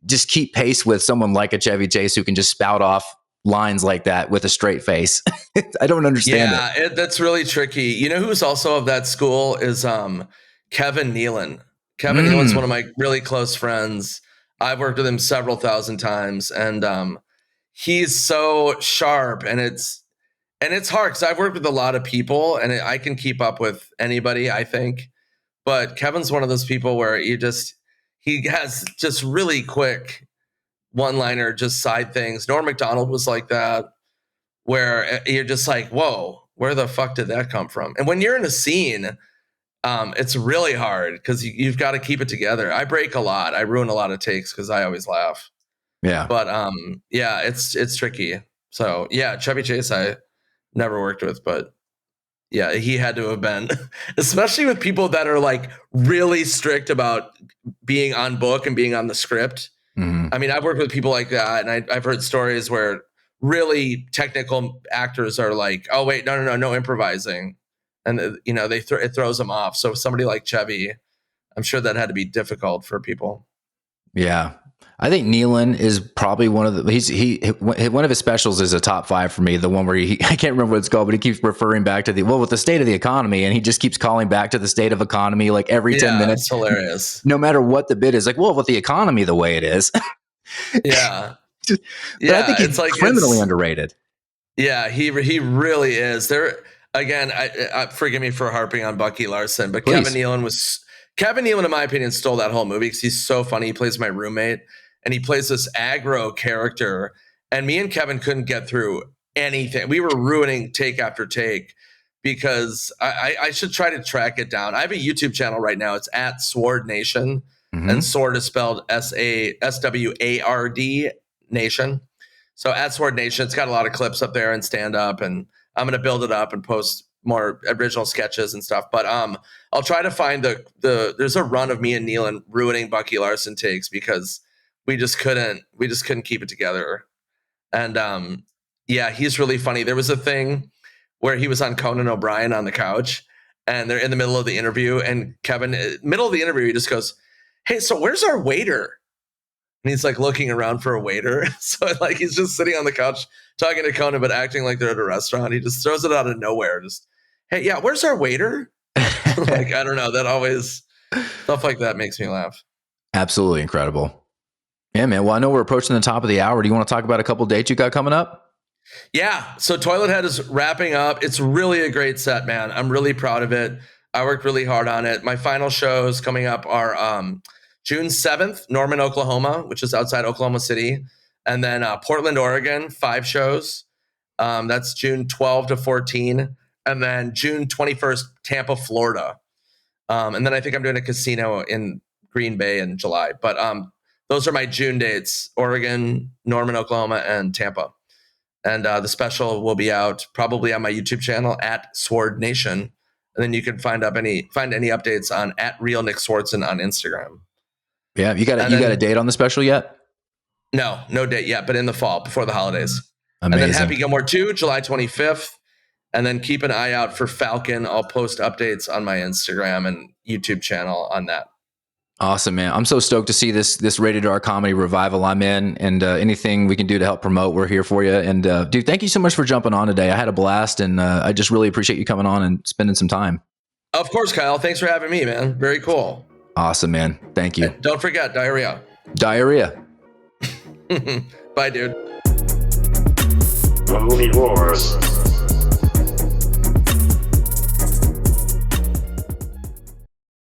just keep pace with someone like a Chevy Chase who can just spout off lines like that with a straight face? I don't understand it. Yeah, that's really tricky. You know who's also of that school is Kevin Nealon. Kevin Nealon's one of my really close friends. I've worked with him several thousand times, and he's so sharp, and it's hard because I've worked with a lot of people, and I can keep up with anybody, I think. But Kevin's one of those people where he has just really quick one-liner, just side things. Norm Macdonald was like that, where you're just like, whoa, where the fuck did that come from? And when you're in a scene, it's really hard because you've got to keep it together. I break a lot. I ruin a lot of takes because I always laugh. Yeah. But yeah, it's tricky. So yeah, Chevy Chase I never worked with, but yeah, he had to have been, especially with people that are like really strict about being on book and being on the script. I mean, I've worked with people like that, and I've heard stories where really technical actors are like, oh wait, no improvising. and it throws them off. So somebody like Chevy, I'm sure that had to be difficult for people. Yeah. I think Nealon is probably one of the, one of his specials is a top 5 for me. The one where I can't remember what it's called, but he keeps referring back to with the state of the economy, and he just keeps calling back to the state of economy like every 10 minutes. It's hilarious. No matter what the bit is, like, well, with the economy the way it is. Yeah. But I think he's criminally underrated. Yeah, he really is. There again, I forgive me for harping on Bucky Larson, but Please. Kevin Nealon, in my opinion, stole that whole movie because he's so funny. He plays my roommate, and he plays this aggro character. And me and Kevin couldn't get through anything. We were ruining take after take because I should try to track it down. I have a YouTube channel right now. It's at Sward Nation, and Sword is spelled SWARD Nation. So at Sword Nation, it's got a lot of clips up there and stand up, and I'm going to build it up and post more original sketches and stuff. But I'll try to find there's a run of me and Nealon ruining Bucky Larson takes because we just couldn't keep it together. And yeah, he's really funny. There was a thing where he was on Conan O'Brien on the couch, and they're in the middle of the interview, and Kevin, middle of the interview, he just goes, "Hey, so where's our waiter?" And he's like looking around for a waiter. So like he's just sitting on the couch talking to Conan, but acting like they're at a restaurant. He just throws it out of nowhere. Just, "Hey, yeah, where's our waiter?" Like, I don't know. That always, stuff like that makes me laugh. Absolutely incredible. Yeah, man. Well, I know we're approaching the top of the hour. Do you want to talk about a couple dates you got coming up? Yeah. So Toilet Head is wrapping up. It's really a great set, man. I'm really proud of it. I worked really hard on it. My final shows coming up are June 7th, Norman, Oklahoma, which is outside Oklahoma City. And then Portland, Oregon, 5 shows. That's June 12 to 14. And then June 21st, Tampa, Florida. And then I think I'm doing a casino in Green Bay in July. But those are my June dates: Oregon, Norman, Oklahoma, and Tampa. And the special will be out probably on my YouTube channel at Sward Nation. And then you can find any updates on at Real Nick Swardson on Instagram. Yeah, you got a date on the special yet? No date yet, but in the fall before the holidays. Amazing. And then Happy Gilmore 2, July 25th. And then keep an eye out for Falcon. I'll post updates on my Instagram and YouTube channel on that. Awesome, man. I'm so stoked to see this Rated R comedy revival I'm in, and anything we can do to help promote, we're here for you. And dude, thank you so much for jumping on today. I had a blast, and I just really appreciate you coming on and spending some time. Of course, Kyle. Thanks for having me, man. Very cool. Awesome, man. Thank you. And don't forget diarrhea. Diarrhea. Bye, dude. Movie Wars.